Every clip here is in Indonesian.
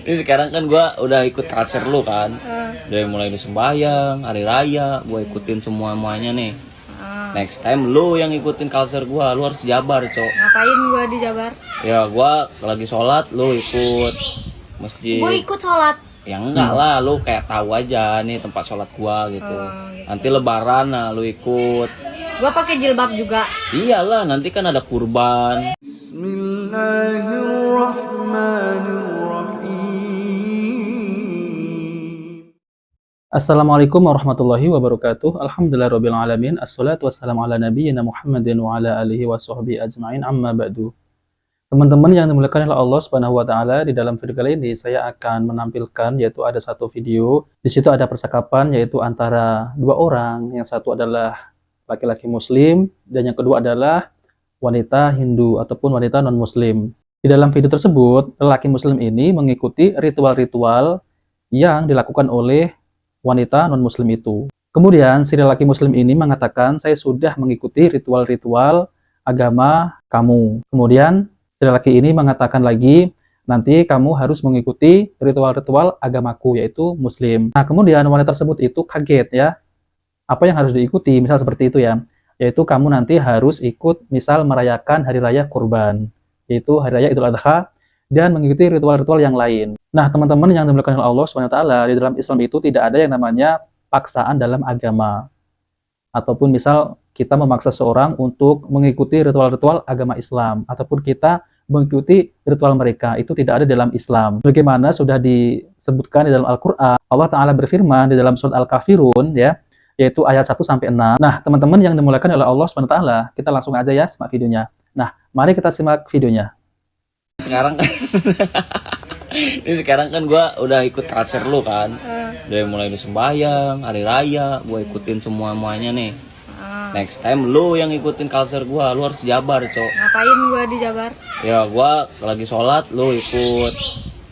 Ini sekarang kan gue udah ikut culture lu kan. Dari mulai lu sembahyang, hari raya, gue ikutin semuanya nih. Next time lu yang ikutin culture gue, lu harus jabar, Cok. Ngapain gua di Jabar? Ya gue lagi sholat, lu ikut masjid. Gua ikut sholat. Ya enggak lah, lu kayak tahu aja nih tempat sholat gua gitu. Gitu. Nanti lebaran, nah lu ikut. Gua pakai jilbab juga. Iyalah, nanti kan ada kurban. Assalamualaikum warahmatullahi wabarakatuh. Alhamdulillahirabbil alamin. Assalatu wassalamu ala nabiyyina Muhammadin wa ala alihi washabbihi ajmain. Amma ba'du. Teman-teman yang dimuliakan oleh Allah Subhanahu wa taala, di dalam video kali ini saya akan menampilkan yaitu ada satu video. Di situ ada percakapan yaitu antara dua orang. Yang satu adalah laki-laki muslim dan yang kedua adalah wanita Hindu ataupun wanita non-muslim. Di dalam video tersebut, lelaki muslim ini mengikuti ritual-ritual yang dilakukan oleh wanita non-muslim itu. Kemudian si lelaki muslim ini mengatakan, saya sudah mengikuti ritual-ritual agama kamu. Kemudian si lelaki ini mengatakan lagi, nanti kamu harus mengikuti ritual-ritual agamaku, yaitu muslim. Nah, kemudian wanita tersebut itu kaget ya. Apa yang harus diikuti? Misal seperti itu ya. Yaitu kamu nanti harus ikut misal merayakan hari raya kurban, yaitu hari raya Idul Adha, dan mengikuti ritual-ritual yang lain. Nah, teman-teman yang dimuliakan oleh Allah SWT, di dalam Islam itu tidak ada yang namanya paksaan dalam agama. Ataupun misal kita memaksa seorang untuk mengikuti ritual-ritual agama Islam, ataupun kita mengikuti ritual mereka, itu tidak ada dalam Islam. Bagaimana sudah disebutkan di dalam Al-Quran, Allah Ta'ala berfirman di dalam surat Al-Kafirun, ya, yaitu ayat 1-6. Nah, teman-teman yang dimuliakan oleh Allah SWT, kita langsung aja ya simak videonya. Nah, mari kita simak videonya. Sekarang kan sekarang kan gue udah ikut culture lu kan. Dari mulai lu sembahyang, hari raya, gue ikutin semuanya nih. Next time lu yang ikutin culture gue, lu harus jabar, Cok. Ngapain gua di Jabar? Ya gue lagi sholat, lu ikut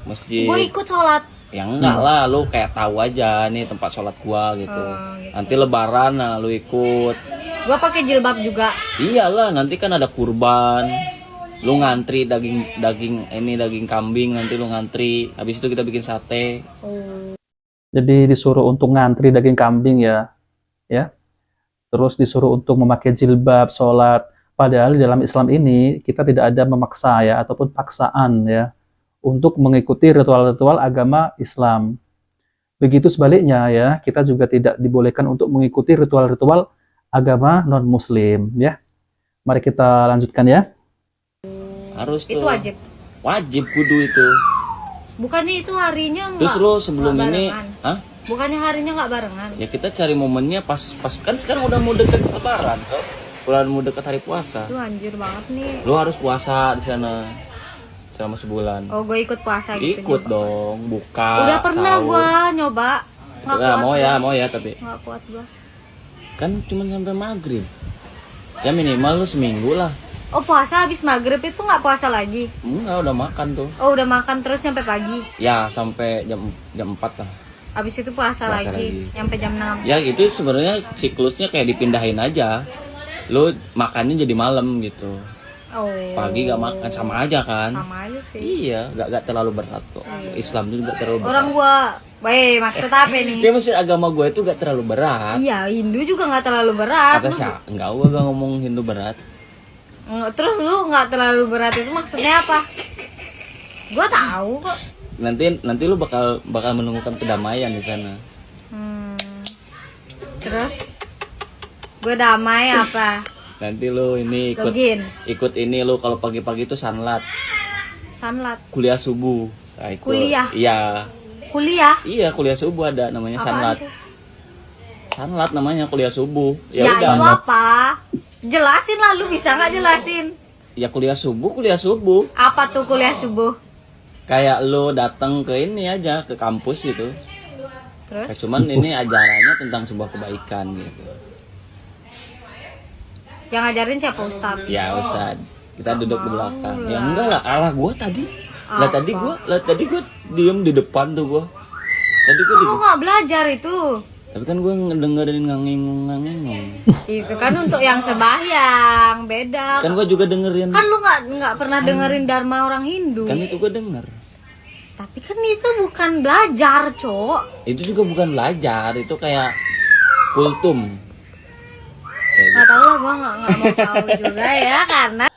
masjid. Gua ikut sholat. Ya enggak lah, lu kayak tahu aja nih tempat sholat gua gitu. Gitu. Nanti lebaran, nah lu ikut. Gua pakai jilbab juga. Iyalah, nanti kan ada kurban. Lu ngantri daging kambing, nanti lu ngantri. Habis itu kita bikin sate. Jadi disuruh untuk ngantri daging kambing ya. Terus disuruh untuk memakai jilbab, sholat. Padahal di dalam Islam ini kita tidak ada memaksa ya, ataupun paksaan ya, untuk mengikuti ritual-ritual agama Islam. Begitu sebaliknya ya, kita juga tidak dibolehkan untuk mengikuti ritual-ritual agama non-muslim ya. Mari kita lanjutkan ya. Harus tuh. Itu wajib. Wajib kudu itu. Bukannya itu harinya Terus enggak? lu sebelum ini, hah? Bukannya harinya nggak barengan? Ya kita cari momennya pas kan sekarang udah mau deket lebaran, Cok. Udah mau deket hari puasa. Itu anjir banget nih. Lu harus puasa di sana selama sebulan. Oh, gue ikut puasa gitu. Ikut nyoba. dong, buka. Udah pernah sahur. gua nyoba. Nggak Ya, kuat. mau ya tapi Nggak kuat gua. kan cuma sampai maghrib. Ya minimal lu seminggu lah. Oh, puasa habis maghrib itu nggak puasa lagi? Enggak, udah makan tuh. Oh, udah makan terus nyampe pagi. Ya sampai jam 4 lah. Habis itu puasa Puasa lagi. lagi. Nyampe jam 6. Ya itu sebenarnya siklusnya kayak dipindahin aja. Lu makannya jadi malam gitu. Oh. Pagi gak makan sama aja kan? Sama aja sih. Iya, gak terlalu berat kok. Islam juga gak terlalu berat. Orang gua, maksud apa nih? Dia maksud agama gue itu gak terlalu berat. Iya, Hindu juga nggak terlalu berat. Kata siapa? Enggak, gue gak ngomong Hindu berat. Terus lu nggak terlalu berat itu maksudnya apa? Gua tahu kok. Nanti lu bakal menemukan kedamaian di sana. Terus gue damai apa? Nanti lu ini Login. ikut ini lu kalau pagi-pagi itu sanlat, Sanlat. kuliah subuh. Nah, ikut. Kuliah? Iya. Kuliah? Iya, kuliah subuh ada namanya Apaan sanlat. tuh? Sanlat namanya kuliah subuh. Ya, Ya udah. itu apa? Jelasin lah, lu bisa nggak jelasin? Ya kuliah subuh. Apa tuh kuliah subuh? Kayak lu datang ke ini aja ke kampus gitu. Terus? Cuman ini ajarannya tentang sebuah kebaikan gitu. Yang ngajarin siapa Ustadz? Ya Ustad, kita duduk di belakang. lah. Ya enggak lah, alah gua tadi. Lah tadi gua diem di depan tuh gua. Tadi gua Lu nggak belajar itu? tapi kan gua ngedengerin nganging. Itu kan untuk yang sembahyang, beda. Kan gua juga dengerin. Kan lu nggak pernah dengerin dharma orang Hindu. Kan itu gua denger. Tapi kan itu bukan belajar, Cok. Itu juga bukan belajar, itu kayak kultum. Nggak tahu lah, gua nggak mau tahu juga ya, karena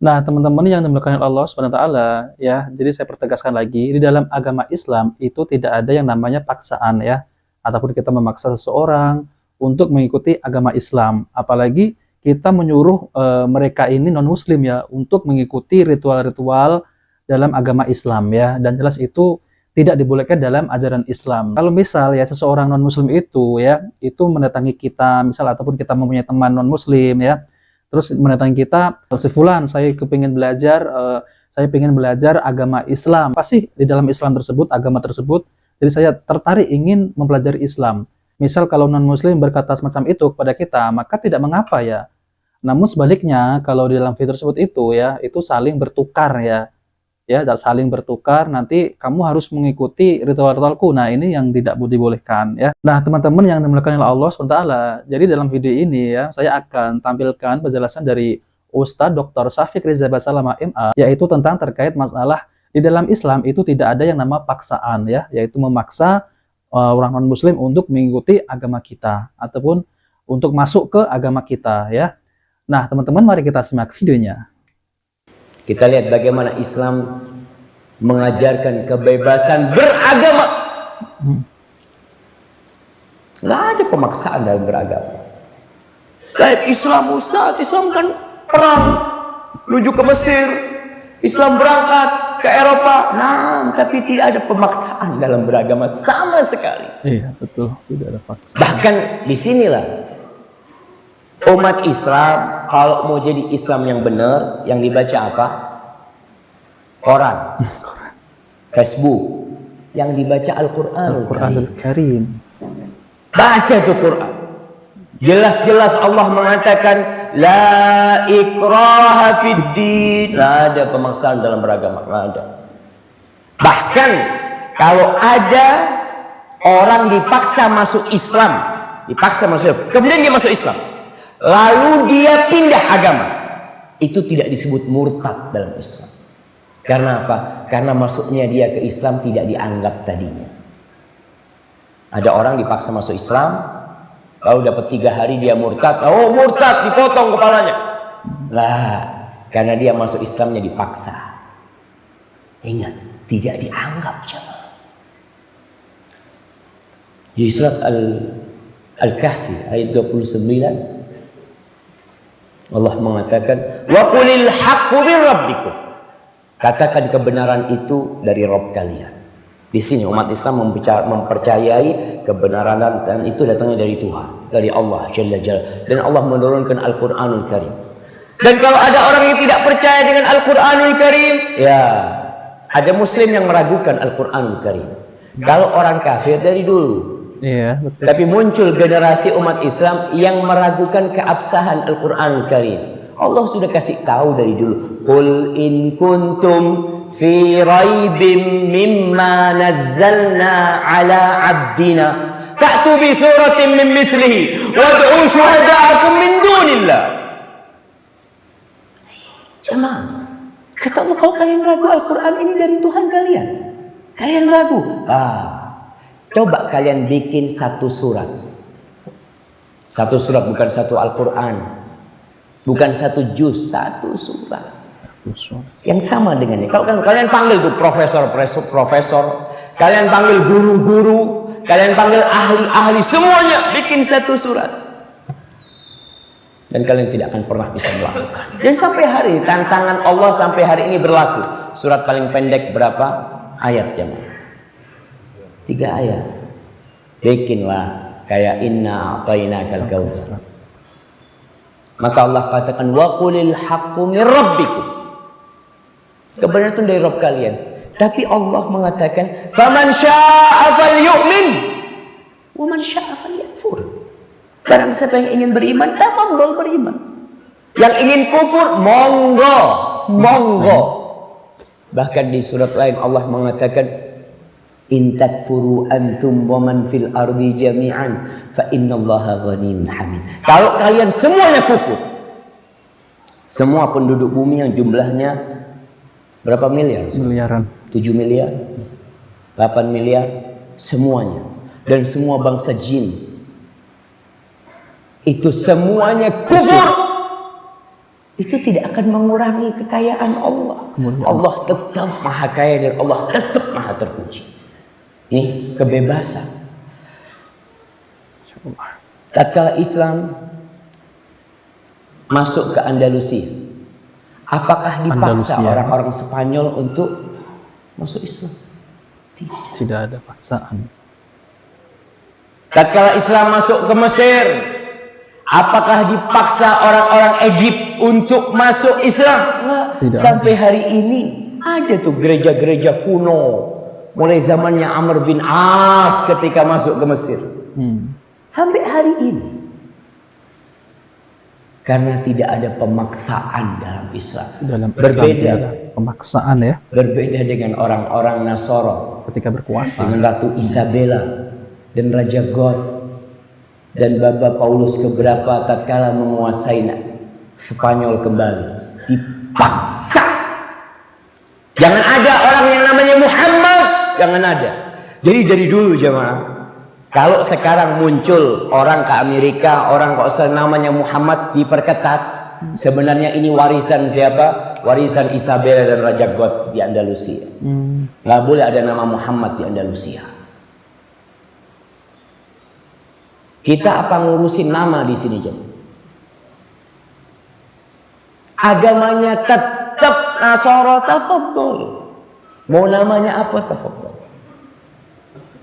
Nah, teman-teman yang dimuliakan oleh Allah Subhanahu wa taala, ya. Jadi saya pertegaskan lagi, di dalam agama Islam itu tidak ada yang namanya paksaan ya, ataupun kita memaksa seseorang untuk mengikuti agama Islam. Apalagi kita menyuruh mereka ini non-muslim ya untuk mengikuti ritual-ritual dalam agama Islam ya, dan jelas itu tidak dibolehkan dalam ajaran Islam. Kalau misal ya seseorang non-muslim itu ya, itu mendatangi kita misal ataupun kita mempunyai teman non-muslim ya, terus mendatangi kita, si fulan saya kepingin belajar, saya ingin belajar agama Islam. Pasti di dalam Islam tersebut, agama tersebut, jadi saya tertarik ingin mempelajari Islam. Misal kalau non-muslim berkata semacam itu kepada kita, maka tidak mengapa ya. Namun sebaliknya, kalau di dalam video tersebut itu ya, itu saling bertukar ya. Ya, saling bertukar, nanti kamu harus mengikuti ritual-ritualku. Nah, ini yang tidak dibolehkan ya. Nah, teman-teman yang dimuliakan oleh Allah SWT, jadi dalam video ini ya, saya akan tampilkan penjelasan dari Ustadz Dr. Syafiq Riza Basalamah MA, yaitu tentang terkait masalah di dalam Islam itu tidak ada yang nama paksaan ya, yaitu memaksa orang non-muslim untuk mengikuti agama kita ataupun untuk masuk ke agama kita ya. Nah, teman-teman mari kita simak videonya. Kita lihat bagaimana Islam mengajarkan kebebasan beragama. Nggak ada pemaksaan dalam beragama. Kayak Islam, Ustaz, Islam kan perang menuju ke Mesir, Islam berangkat ke Eropa. Nah, tapi tidak ada pemaksaan dalam beragama sama sekali. Iya, betul, tidak ada paksaan. Bahkan disinilah umat Islam kalau mau jadi Islam yang benar, yang dibaca apa? Koran, Facebook, yang dibaca Al-Quranul Karim. Baca tuh Quran. Jelas-jelas Allah mengatakan la ikraha fid din. Nggak ada pemaksaan dalam beragama, nggak ada. Bahkan kalau ada orang dipaksa masuk Islam, kemudian dia masuk Islam, lalu dia pindah agama, itu tidak disebut murtad dalam Islam. Karena apa? Karena masuknya dia ke Islam tidak dianggap tadinya. Ada orang dipaksa masuk Islam, lalu dapat 3 hari dia murtad. Oh, murtad, dipotong kepalanya. Lah, karena dia masuk Islamnya dipaksa. Ingat, tidak dianggap jemaah. Di surat Al-Kahfi ayat 29 Allah mengatakan wa qulil haqqu bir rabbikum. Katakan kebenaran itu dari Rabb kalian. Di sini umat Islam mempercayai kebenaran dan itu datangnya dari Tuhan, dari Allah Jalla Jalla, dan Allah menurunkan Al-Qur'anul Karim. Dan kalau ada orang yang tidak percaya dengan Al-Qur'anul Karim, ya ada muslim yang meragukan Al-Qur'anul Karim. Kalau orang kafir dari dulu. Iya, betul. Tapi muncul generasi umat Islam yang meragukan keabsahan Al-Qur'anul Karim. Allah sudah kasih tahu dari dulu. Qul in kuntum fi raibim mimma nazzalna ala abdina fa'tu bi suratin min mithlihi wad'u syuhada'akum min dunillah. Jemaah, kata Allah, kalau kalian ragu Al-Quran ini dari Tuhan kalian, kalian ragu, coba kalian bikin satu surat, bukan satu Al-Quran, bukan satu juz, satu surat yang sama dengan ini. Kalau kalian panggil tuh profesor, kalian panggil guru-guru, kalian panggil ahli-ahli, semuanya bikin satu surat, dan kalian tidak akan pernah bisa melakukan. Dan sampai hari tantangan Allah sampai hari ini berlaku. Surat paling pendek berapa ayat ya? 3 ayat. Bikinlah kayak inna a'tainakal kautsar. Maka Allah katakan wa qulil haqqu mir rabbikum. Kebenaran itu dari Rabb kalian. Tapi Allah mengatakan faman syaa'a falyu'min wa man syaa'a falyakfur. Barang siapa yang ingin beriman, tafadhol beriman. Yang ingin kufur, monggo, monggo. Bahkan di surat lain Allah mengatakan in takfuru antum wa man fil ardi jami'an fa innallaha ghaniyyun hamid. Kalau kalian semuanya kufur, semua penduduk bumi yang jumlahnya berapa miliar? Miliaran. 7 miliar. 8 miliar semuanya, dan semua bangsa jin itu semuanya kufur, itu tidak akan mengurangi kekayaan Allah. Allah tetap maha kaya dan Allah tetap maha terpuji. Ini kebebasan. Tatkala Islam masuk ke Andalusia, apakah dipaksa orang-orang Spanyol untuk masuk Islam? Tidak ada paksaan. Tatkala Islam masuk ke Mesir, apakah dipaksa orang-orang Egypt untuk masuk Islam? Enggak. Sampai hari ini ada tuh gereja-gereja kuno, mulai zamannya Amr bin As ketika masuk ke Mesir. Sampai hari ini. Karena tidak ada pemaksaan dalam Islam. Berbeda pemaksaan ya. Berbeda dengan orang-orang Nasoro Ketika berkuasa. dengan Ratu Isabella dan Raja God dan Baba Paulus keberapa tatkala menguasai Spanyol kembali, dipaksa. Jangan ada orang yang namanya Muhammad, jangan ada. Jadi dari dulu jemaah, kalau sekarang muncul orang ke Amerika, orang kok namanya Muhammad diperketat, sebenarnya ini warisan siapa? Warisan Isabella dan Raja God di Andalusia. Nggak boleh ada nama Muhammad di Andalusia. Kita apa ngurusin nama di sini, jemaah? Agamanya tetap Nasara, tafadhol. Mau namanya apa, tafadhol.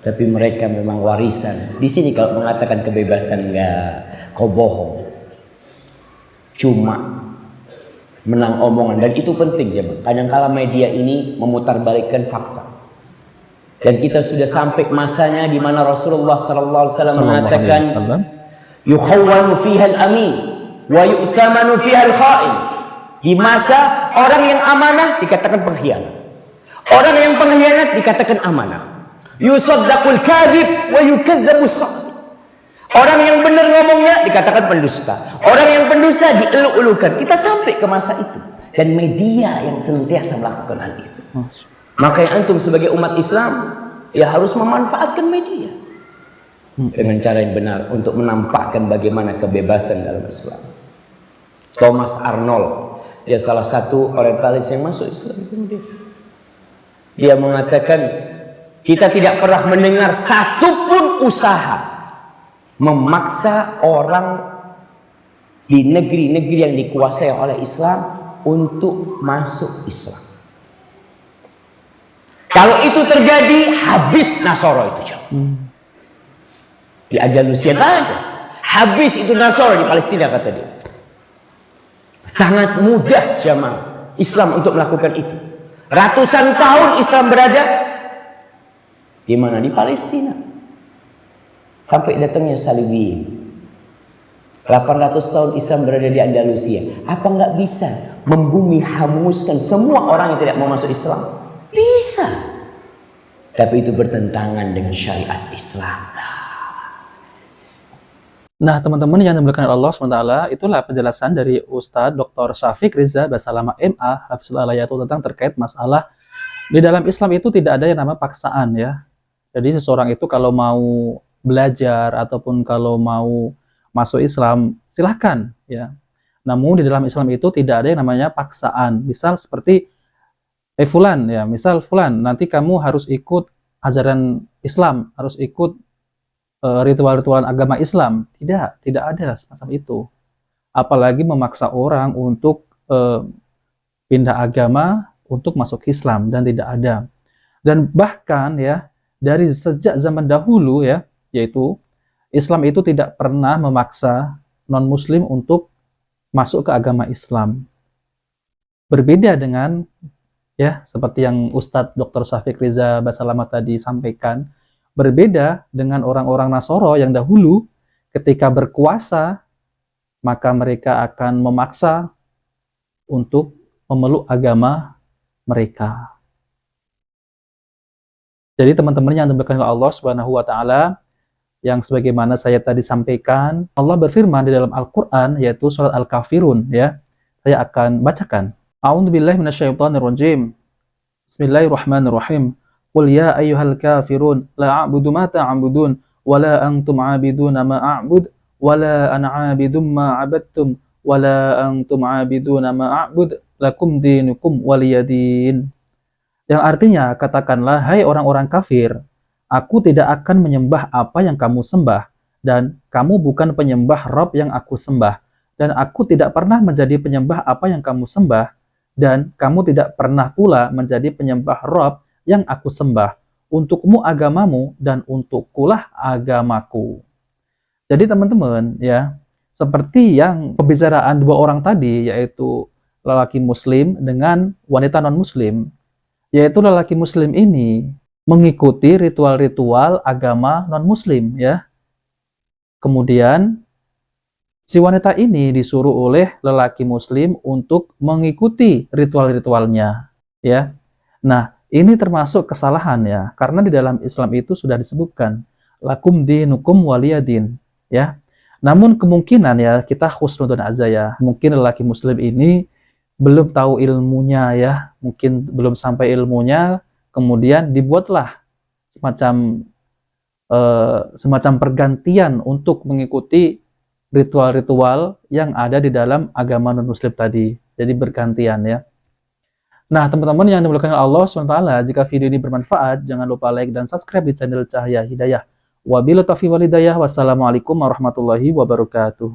Tapi mereka memang warisan. Di sini kalau mengatakan kebebasan, enggak, kau bohong. Cuma menang omongan, dan itu penting jemaah. Kadangkala media ini memutarbalikkan fakta. Dan kita sudah sampai masanya di mana Rasulullah sallallahu alaihi wasallam mengatakan, yukhawwanu fiha al-amin wa yu'tamanu fiha al-kha'in. Di masa orang yang amanah dikatakan pengkhianat, orang yang pengkhianat dikatakan amanah. Yusaddaqul kadhib wa yukazzabus shadiq. Orang yang benar ngomongnya dikatakan pendusta, orang yang pendusta dieluk-elukan. Kita sampai ke masa itu, dan media yang senantiasa melakukan hal itu. Makanya antum sebagai umat Islam ya harus memanfaatkan media dengan cara yang benar untuk menampakkan bagaimana kebebasan dalam Islam. Thomas Arnold, dia salah satu orientalis yang masuk Islam. Dia mengatakan, kita tidak pernah mendengar satupun usaha memaksa orang di negeri-negeri yang dikuasai oleh Islam untuk masuk Islam. Kalau itu terjadi, habis Nasoro itu jauh. Di Andalusia nggak ada. Habis itu Nasoro di Palestina, kata dia. Sangat mudah jamaah Islam untuk melakukan itu. Ratusan tahun Islam berada di mana? Di Palestina. Sampai datangnya Salibiyin. 800 tahun Islam berada di Andalusia. Apa nggak bisa membumi hanguskan semua orang yang tidak mau masuk Islam? Bisa. Tapi itu bertentangan dengan syariat Islam. Nah, teman-teman yang dimuliakan Allah SWT, itulah penjelasan dari Ustadz Dr. Syafiq Riza Basalamah MA Hafizahullah tentang terkait masalah di dalam Islam itu tidak ada yang namanya paksaan ya. Jadi seseorang itu kalau mau belajar ataupun kalau mau masuk Islam silahkan ya. Namun di dalam Islam itu tidak ada yang namanya paksaan. Misal seperti fulan ya, misal fulan nanti kamu harus ikut ajaran Islam, harus ikut ritual-ritual agama Islam. Tidak ada semacam itu. Apalagi memaksa orang untuk pindah agama untuk masuk Islam, dan tidak ada. Dan bahkan ya dari sejak zaman dahulu ya, yaitu Islam itu tidak pernah memaksa non-muslim untuk masuk ke agama Islam. Berbeda dengan ya seperti yang Ustadz Dr. Syafiq Riza Basalamah tadi sampaikan, berbeda dengan orang-orang Nasoro yang dahulu ketika berkuasa maka mereka akan memaksa untuk memeluk agama mereka. Jadi teman-teman yang dimuliakan oleh Allah Subhanahu wa taala, yang sebagaimana saya tadi sampaikan, Allah berfirman di dalam Al-Qur'an yaitu surat Al-Kafirun ya. Saya akan bacakan. A'udzubillahi minasyaitonirrajim. Bismillahirrahmanirrahim. Qul ya ayyuhal kafirun la a'budu ma ta'budun wa la antum 'abiduna ma a'bud wa la ana 'abidum ma 'abadtum wa la antum 'abiduna ma a'bud lakum dinukum waliyadin. Yang artinya, katakanlah, hai orang-orang kafir, aku tidak akan menyembah apa yang kamu sembah, dan kamu bukan penyembah Rob yang aku sembah, dan aku tidak pernah menjadi penyembah apa yang kamu sembah, dan kamu tidak pernah pula menjadi penyembah Rob yang aku sembah. Untukmu agamamu, dan untukkulah agamaku. Jadi teman-teman, ya, seperti yang pembicaraan dua orang tadi, yaitu lelaki muslim dengan wanita non-muslim, yaitu lelaki muslim ini mengikuti ritual-ritual agama non-muslim, ya. Kemudian si wanita ini disuruh oleh lelaki muslim untuk mengikuti ritual-ritualnya, ya. Nah, ini termasuk kesalahan, ya, karena di dalam Islam itu sudah disebutkan lakum dinukum waliyadin, ya. Namun kemungkinan, ya, kita husnudon aja, ya, mungkin lelaki muslim ini belum tahu ilmunya, ya, mungkin belum sampai ilmunya, kemudian dibuatlah semacam pergantian untuk mengikuti ritual-ritual yang ada di dalam agama non-muslim tadi. Jadi bergantian, ya. Nah, teman-teman yang dimuliakan Allah SWT, jika video ini bermanfaat, jangan lupa like dan subscribe di channel Cahaya Hidayah. Wabillahi taufiq wal hidayah. Wassalamualaikum warahmatullahi wabarakatuh.